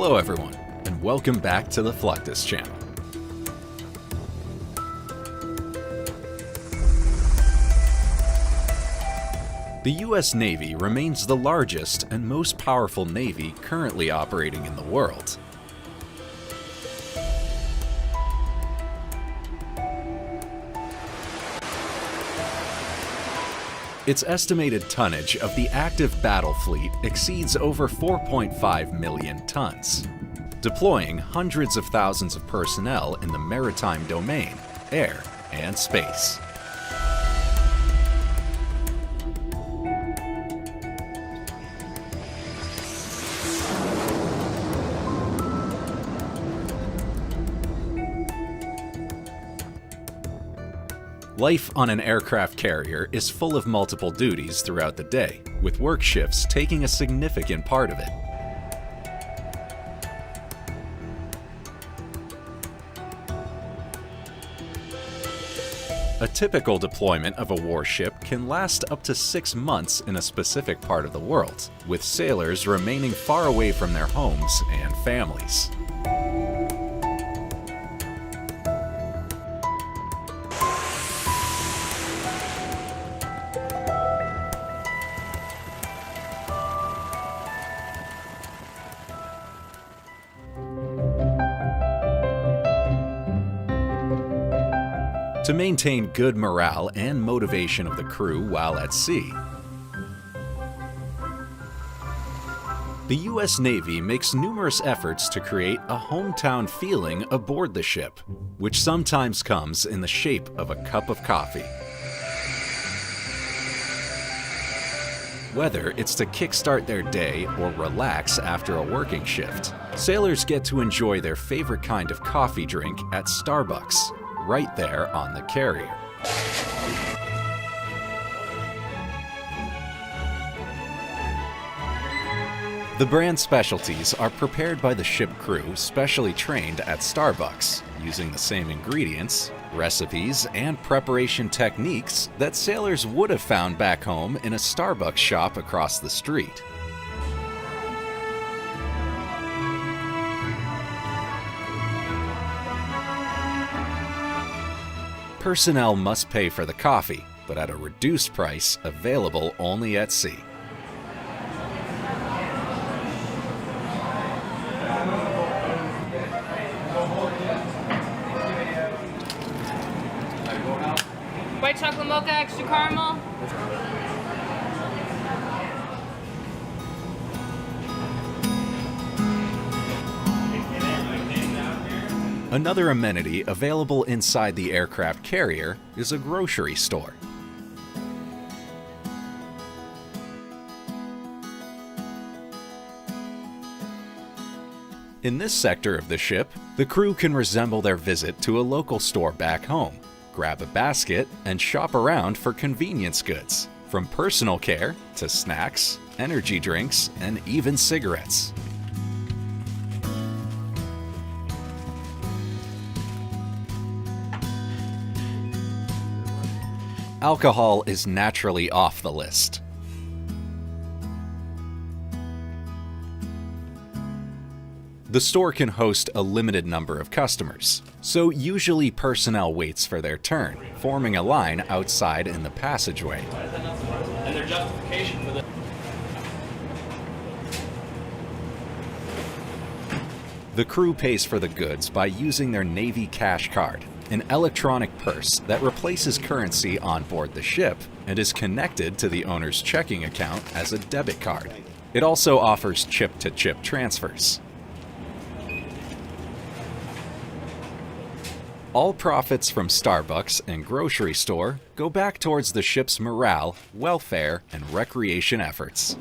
Hello everyone, and welcome back to the Fluctus channel. The US Navy remains the largest and most powerful navy currently operating in the world. Its estimated tonnage of the active battle fleet exceeds over 4.5 million tons, deploying hundreds of thousands of personnel in the maritime domain, air, and space. Life on an aircraft carrier is full of multiple duties throughout the day, with work shifts taking a significant part of it. A typical deployment of a warship can last up to 6 months in a specific part of the world, with sailors remaining far away from their homes and families. To maintain good morale and motivation of the crew while at sea, the US Navy makes numerous efforts to create a hometown feeling aboard the ship, which sometimes comes in the shape of a cup of coffee. Whether it's to kickstart their day or relax after a working shift, sailors get to enjoy their favorite kind of coffee drink at Starbucks, right there on the carrier. The brand specialties are prepared by the ship crew specially trained at Starbucks, using the same ingredients, recipes, and preparation techniques that sailors would have found back home in a Starbucks shop across the street. Personnel must pay for the coffee, but at a reduced price available only at sea. White chocolate mocha, extra caramel. Another amenity available inside the aircraft carrier is a grocery store. In this sector of the ship, the crew can resemble their visit to a local store back home, grab a basket, and shop around for convenience goods, from personal care to snacks, energy drinks, and even cigarettes. Alcohol is naturally off the list. The store can host a limited number of customers, so usually personnel waits for their turn, forming a line outside in the passageway. And their justification for this. The crew pays for the goods by using their Navy cash card, an electronic purse that replaces currency on board the ship and is connected to the owner's checking account as a debit card. It also offers chip-to-chip transfers. All profits from Starbucks and grocery store go back towards the ship's morale, welfare, and recreation efforts.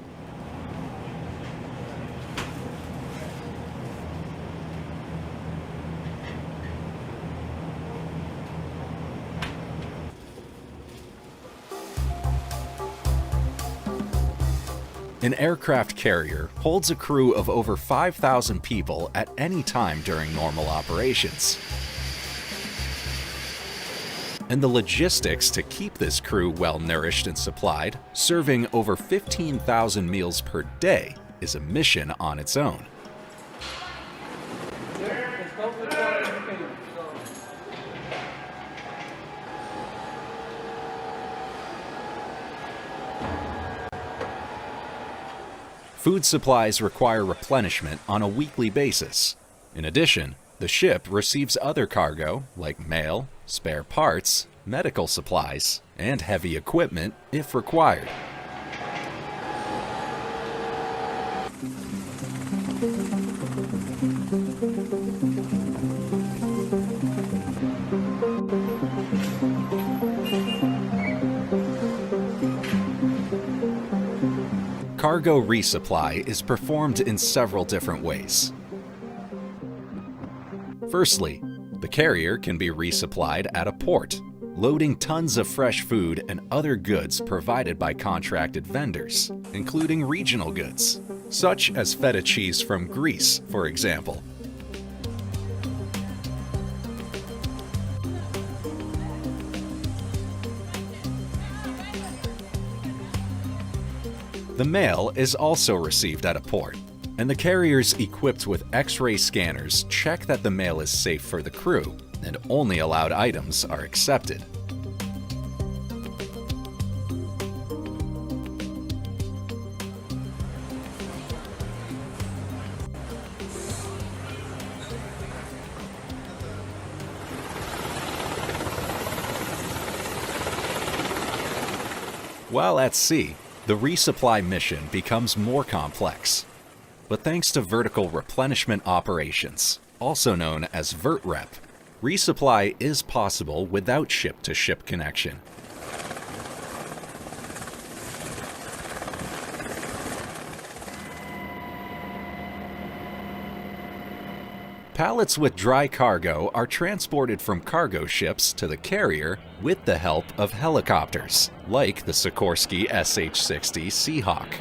An aircraft carrier holds a crew of over 5,000 people at any time during normal operations. And the logistics to keep this crew well nourished and supplied, serving over 15,000 meals per day, is a mission on its own. Food supplies require replenishment on a weekly basis. In addition, the ship receives other cargo like mail, spare parts, medical supplies, and heavy equipment if required. Cargo resupply is performed in several different ways. Firstly, the carrier can be resupplied at a port, loading tons of fresh food and other goods provided by contracted vendors, including regional goods, such as feta cheese from Greece, for example. The mail is also received at a port, and the carriers equipped with X-ray scanners check that the mail is safe for the crew and only allowed items are accepted. While at sea, the resupply mission becomes more complex. But thanks to vertical replenishment operations, also known as vertrep, resupply is possible without ship-to-ship connection. Pallets with dry cargo are transported from cargo ships to the carrier with the help of helicopters, like the Sikorsky SH-60 Seahawk.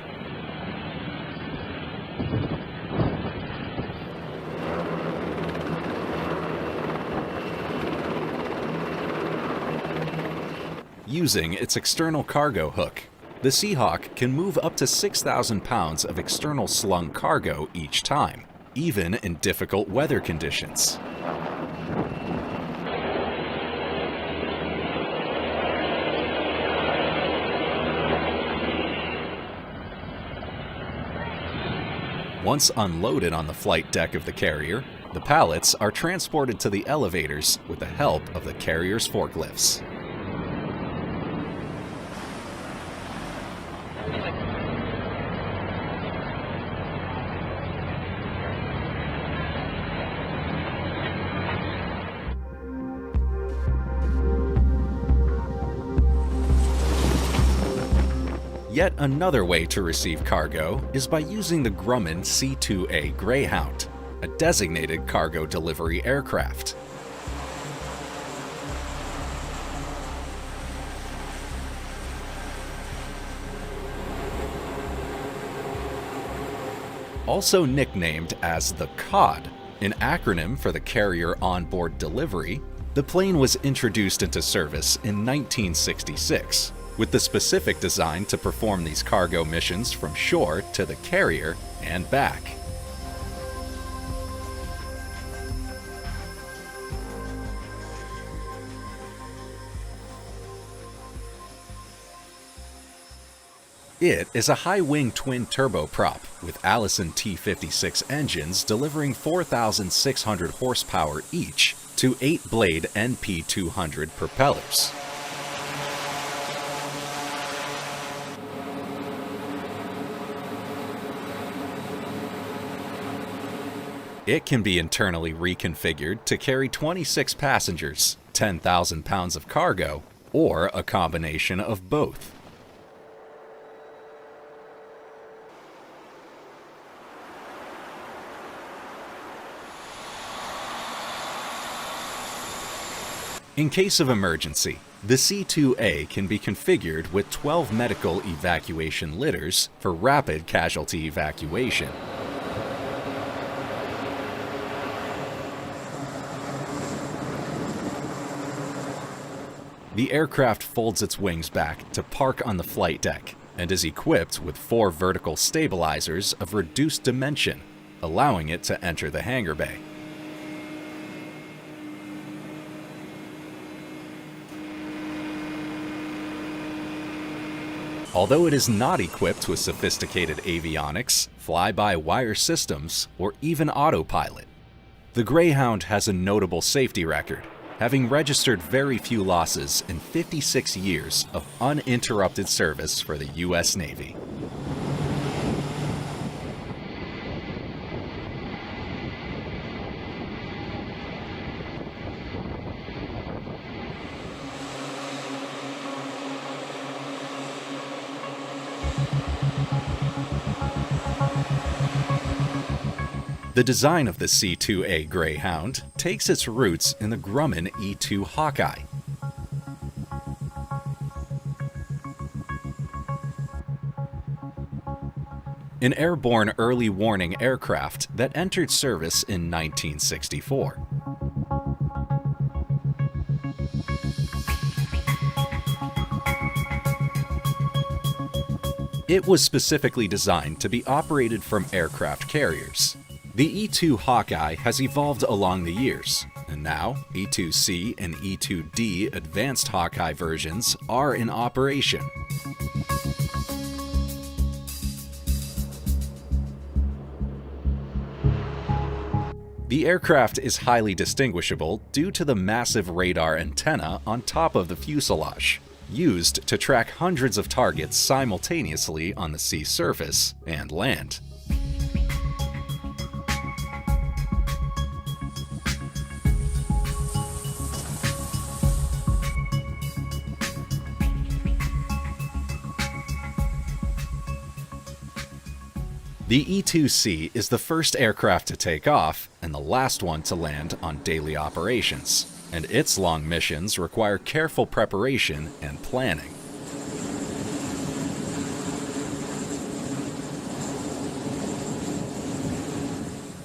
Using its external cargo hook, the Seahawk can move up to 6,000 pounds of external slung cargo each time, even in difficult weather conditions. Once unloaded on the flight deck of the carrier, the pallets are transported to the elevators with the help of the carrier's forklifts. Yet another way to receive cargo is by using the Grumman C-2A Greyhound, a designated cargo delivery aircraft. Also nicknamed as the COD, an acronym for the Carrier Onboard Delivery, the plane was introduced into service in 1966. With the specific design to perform these cargo missions from shore to the carrier and back. It is a high-wing twin turboprop with Allison T56 engines delivering 4,600 horsepower each to 8-blade NP200 propellers. It can be internally reconfigured to carry 26 passengers, 10,000 pounds of cargo, or a combination of both. In case of emergency, the C-2A can be configured with 12 medical evacuation litters for rapid casualty evacuation. The aircraft folds its wings back to park on the flight deck and is equipped with 4 vertical stabilizers of reduced dimension, allowing it to enter the hangar bay. although it is not equipped with sophisticated avionics, fly-by-wire systems, or even autopilot. The Greyhound has a notable safety record, having registered very few losses in 56 years of uninterrupted service for the U.S. Navy. The design of the C-2A Greyhound takes its roots in the Grumman E-2 Hawkeye. An airborne early warning aircraft that entered service in 1964. It was specifically designed to be operated from aircraft carriers. The E-2 Hawkeye has evolved along the years, and now E-2C and E-2D advanced Hawkeye versions are in operation. The aircraft is highly distinguishable due to the massive radar antenna on top of the fuselage, used to track hundreds of targets simultaneously on the sea surface and land. The E-2C is the first aircraft to take off and the last one to land on daily operations, and its long missions require careful preparation and planning.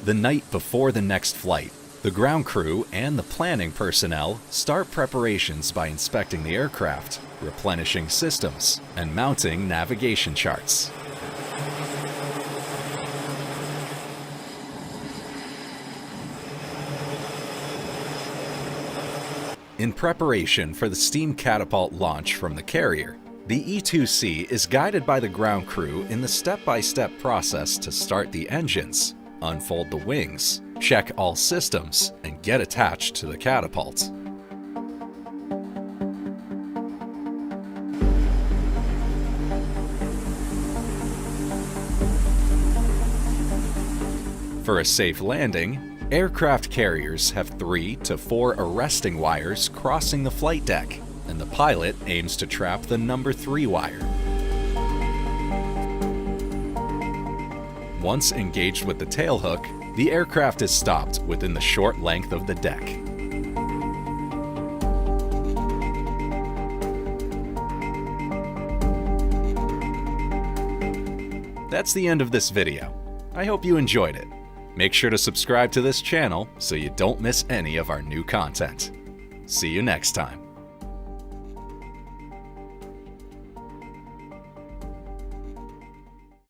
The night before the next flight, the ground crew and the planning personnel start preparations by inspecting the aircraft, replenishing systems, and mounting navigation charts. In preparation for the steam catapult launch from the carrier, the E-2C is guided by the ground crew in the step-by-step process to start the engines, unfold the wings, check all systems, and get attached to the catapult. For a safe landing, aircraft carriers have 3 to 4 arresting wires crossing the flight deck, and the pilot aims to trap the number 3 wire. Once engaged with the tailhook, the aircraft is stopped within the short length of the deck. That's the end of this video. I hope you enjoyed it. Make sure to subscribe to this channel so you don't miss any of our new content. See you next time.